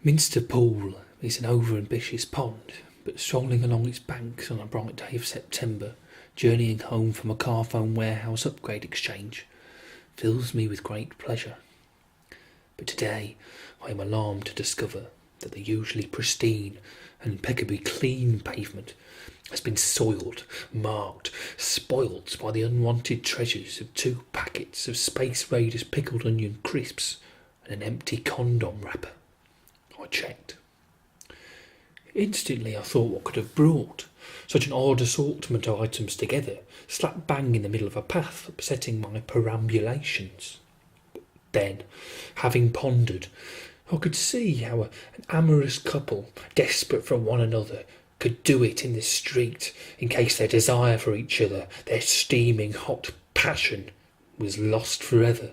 Minster Pool is an over-ambitious pond, but strolling along its banks on a bright day of September, journeying home from a Carphone warehouse upgrade exchange, fills me with great pleasure. But today I am alarmed to discover that the usually pristine and impeccably clean pavement has been soiled, marked, spoilt by the unwanted treasures of 2 packets of Space Raiders pickled onion crisps and an empty condom wrapper. I checked. Instantly I thought what could have brought such an odd assortment of items together, slap bang in the middle of a path, upsetting my perambulations. Then, having pondered, I could see how an amorous couple, desperate for one another, could do it in this street, in case their desire for each other, their steaming hot passion, was lost forever,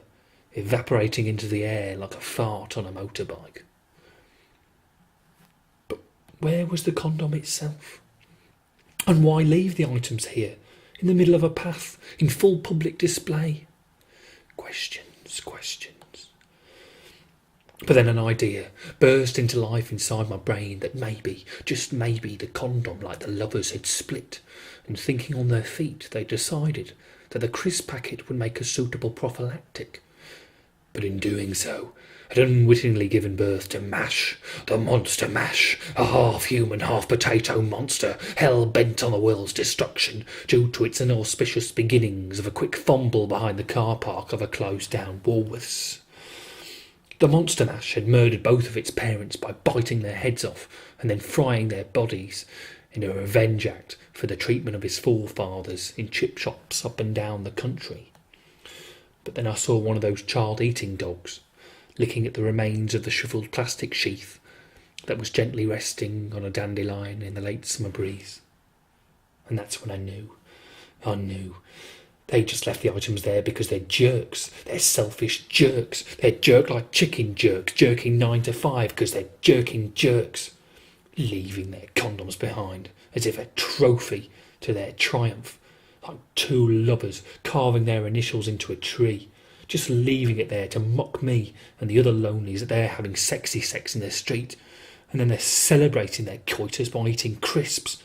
evaporating into the air like a fart on a motorbike. But where was the condom itself? And why leave the items here, in the middle of a path, in full public display? Questions. But then an idea burst into life inside my brain that maybe, just maybe, the condom, like the lovers, had split, and thinking on their feet, they decided that the crisp packet would make a suitable prophylactic. But in doing so, had unwittingly given birth to Mash, the Monster Mash, a half-human, half-potato monster, hell-bent on the world's destruction due to its inauspicious beginnings of a quick fumble behind the car park of a closed-down Woolworths. The Monster Mash had murdered both of its parents by biting their heads off and then frying their bodies in a revenge act for the treatment of his forefathers in chip shops up and down the country. But then I saw one of those child-eating dogs, licking at the remains of the shuffled plastic sheath that was gently resting on a dandelion in the late summer breeze. And that's when I knew. They just left the items there because they're jerks. They're selfish jerks. They're jerk-like chicken jerks, jerking 9 to 5 because they're jerking jerks, leaving their condoms behind as if a trophy to their triumph, like 2 lovers carving their initials into a tree, just leaving it there to mock me and the other lonelies that they're having sexy sex in their street, and then they're celebrating their coitus by eating crisps,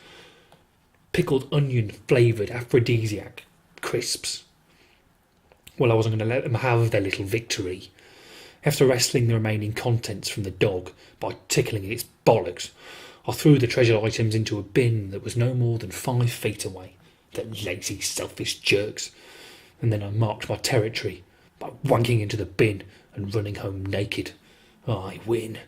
pickled onion flavoured aphrodisiac crisps. Well, I wasn't going to let them have their little victory. After wresting the remaining contents from the dog by tickling its bollocks, I threw the treasured items into a bin that was no more than 5 feet away. The lazy, selfish jerks. And then I marked my territory by wanking into the bin and running home naked. I win.